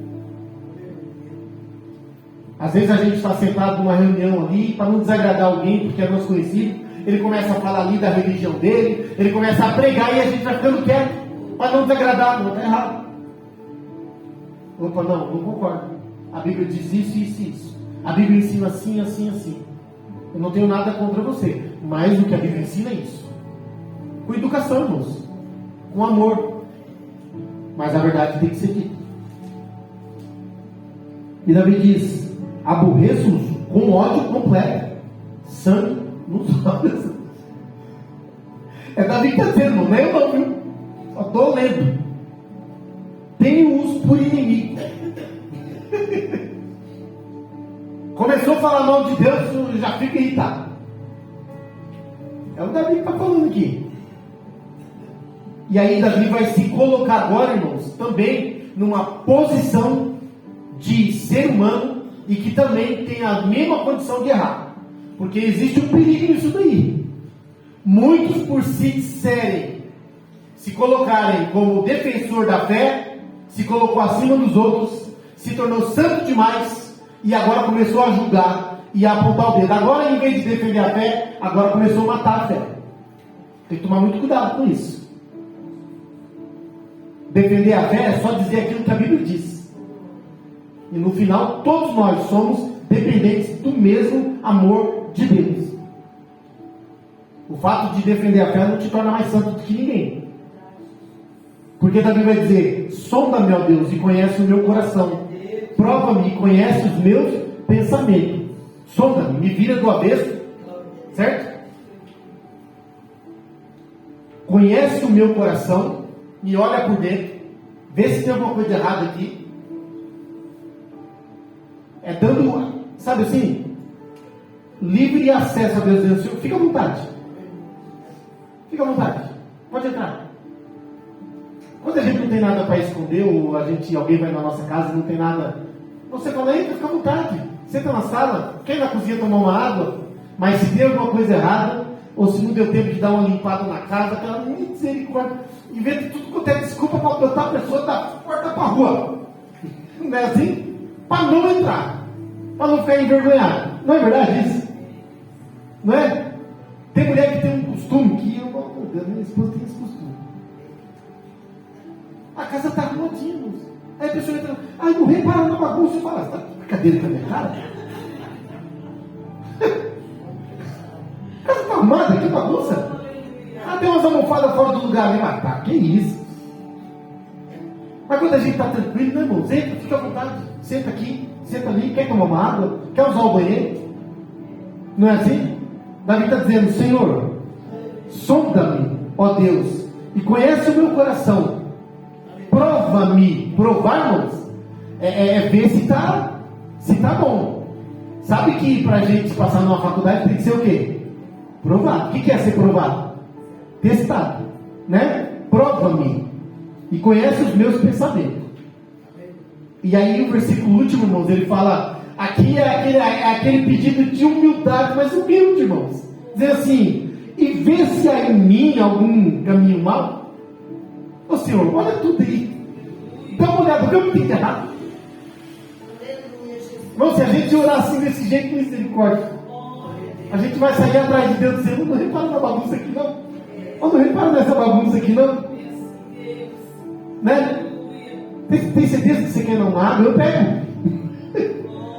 Às vezes a gente está sentado numa reunião ali, para não desagradar alguém, porque é nosso conhecido, ele começa a falar ali da religião dele, ele começa a pregar e a gente vai ficando quieto, para não desagradar, não, está errado. Opa, não concordo. A Bíblia diz isso, isso e isso. A Bíblia ensina assim, assim, assim. Eu não tenho nada contra você, mas o que a Bíblia ensina é isso. Com educação, irmãos. Com amor. Mas a verdade tem que ser dita. E Davi diz, aborreço-os com ódio completo, sangue nos olhos. É Davi que está dizendo, não é eu não, viu? Só estou lendo. Tenho-os por inimigo. Começou a falar mal de Deus, já fica irritado. É o Davi que está falando aqui. E aí Davi vai se colocar agora, irmãos, também numa posição de ser humano e que também tem a mesma condição de errar. Porque existe um perigo nisso daí. Muitos por se disserem, se colocarem como defensor da fé, se colocou acima dos outros, se tornou santo demais e agora começou a julgar e a apontar o dedo. Agora, em vez de defender a fé, agora começou a matar a fé. Tem que tomar muito cuidado com isso. Defender a fé é só dizer aquilo que a Bíblia diz. E no final, todos nós somos dependentes do mesmo amor de Deus. O fato de defender a fé não te torna mais santo do que ninguém. Porque Davi vai dizer, sonda-me, ó Deus, e conhece o meu coração. Prova-me e conhece os meus pensamentos. Sonda-me, me vira do avesso. Certo? Conhece o meu coração, me olha por dentro, vê se tem alguma coisa errada aqui. É dando, sabe assim, livre acesso a Deus, dizendo, fica à vontade. Fica à vontade. Pode entrar. Quando a gente não tem nada para esconder, ou alguém vai na nossa casa e não tem nada, você fala, entra, fica à vontade, senta na sala, quer ir na cozinha tomar uma água, mas se deu alguma coisa errada, ou se não deu tempo de dar uma limpada na casa, aquela misericórdia, inventa tudo quanto é desculpa para botar a pessoa da porta para a rua. Não é assim? Para não entrar, para não ficar envergonhado. Não é verdade isso? Não é? Tem mulher que tem um costume que minha esposa tem esse costume. A casa está arrumadinha, moço. Aí a pessoa entra, não repara na bagunça e fala, está brincadeira com a minha cara? A casa está arrumada, que bagunça? Tem umas almofadas fora do lugar ali, mas tá, que isso? Mas quando a gente está tranquilo, né, irmão? Entra, fica à vontade, senta aqui, senta ali, quer tomar uma água, quer usar o banheiro? Não é assim? Davi está dizendo, Senhor, sonda-me, ó Deus, e conhece o meu coração. Prova-me. Provar, irmãos, ver se está bom. Sabe que para a gente passar numa faculdade tem que ser o quê? Provado. O que é ser provado? Testado, né? Prova-me e conhece os meus pensamentos. E aí o versículo último, irmãos, ele fala, aqui é aquele pedido de humildade, mas humilde, irmãos. Dizer assim, e vê se há em mim algum caminho mau. Ô Senhor, olha tudo aí. Dá uma olhada, eu não tenho errado. Irmão, se a gente orar assim desse jeito, misericórdia, a gente vai sair atrás de Deus dizendo, não repara na bagunça aqui não. Não repara nessa bagunça aqui não. Né? Tem certeza que você quer não água? Eu pego.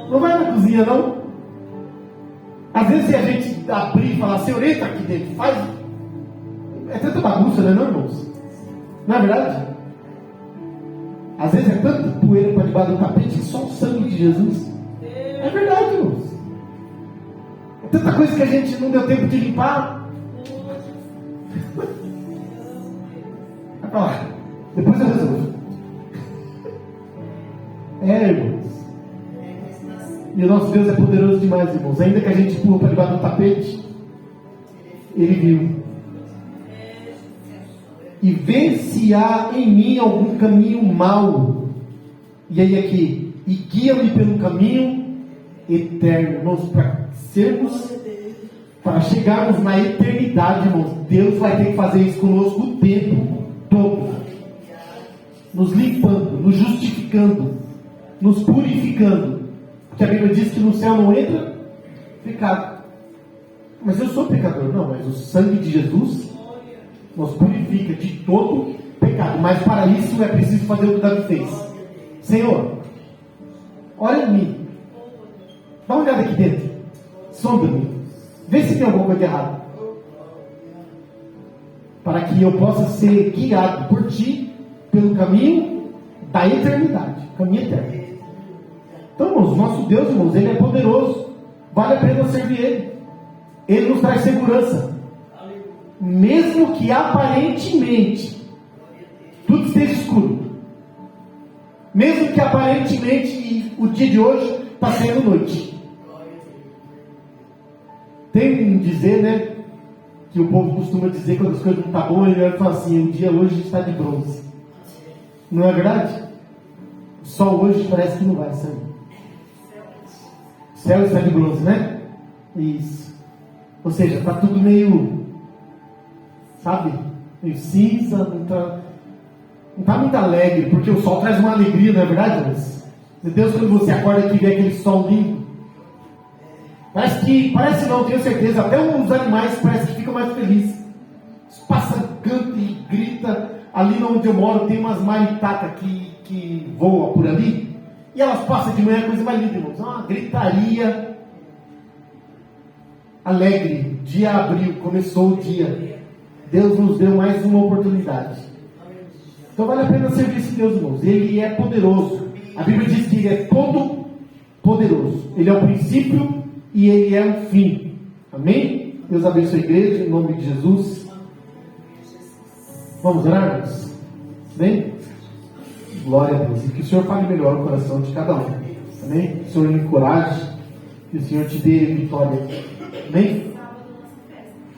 Não vai na cozinha não. Às vezes se a gente abrir e falar, Senhor, entra aqui dentro, faz. É tanta bagunça, né, não, irmãos? Não é verdade? Às vezes é tanta poeira para debaixo do tapete que só o sangue de Jesus. É verdade, irmãos. É tanta coisa que a gente não deu tempo de limpar. Vai pra lá. Depois eu resolvo. Irmãos. E o nosso Deus é poderoso demais, irmãos. Ainda que a gente pula para debaixo do tapete, Ele viu. E vê se há em mim algum caminho mau. E aí aqui, e guia-me pelo caminho eterno, irmãos, para chegarmos na eternidade, irmãos. Deus vai ter que fazer isso conosco o tempo todo, nos limpando, nos justificando, nos purificando, porque a Bíblia diz que no céu não entra pecado. Mas eu sou pecador, não, mas o sangue de Jesus nos purifica de todo pecado. Mas para isso é preciso fazer o que Davi fez. Senhor, olha em mim, dá uma olhada aqui dentro, sonda-me, vê se tem alguma coisa errada, para que eu possa ser guiado por ti pelo caminho da eternidade, caminho eterno. Então, irmãos, nosso Deus, irmãos, Ele é poderoso, vale a pena servir Ele. Ele nos traz segurança, mesmo que aparentemente tudo esteja escuro, mesmo que aparentemente o dia de hoje está sendo noite. Tem um dizer, né, que o povo costuma dizer quando as coisas não estão boas, ele fala assim, o dia hoje está de bronze. Não é verdade? O sol hoje parece que não vai sair. O céu está de bronze, né? Isso. Ou seja, está tudo meio, sabe, meio cinza, não está muito alegre, porque o sol traz uma alegria, não é verdade, mas meu Deus, quando você acorda aqui e vê aquele sol lindo, parece não, tenho certeza, até os animais parece que ficam mais felizes. Os pássaros cantam e gritam. Ali onde eu moro tem umas maritacas que voam por ali, e elas passam de manhã, coisa mais linda, irmãos, uma gritaria alegre. Dia abriu, começou o dia, Deus nos deu mais uma oportunidade. Então vale a pena servir esse Deus, irmãos. Ele é poderoso. A Bíblia diz que Ele é todo poderoso. Ele é o princípio e Ele é o fim. Amém? Deus abençoe a igreja, em nome de Jesus. Vamos orar, irmãos? Bem? Glória a Deus. E que o Senhor fale melhor o coração de cada um. Amém? Que o Senhor lhe encoraje. Que o Senhor te dê vitória. Amém?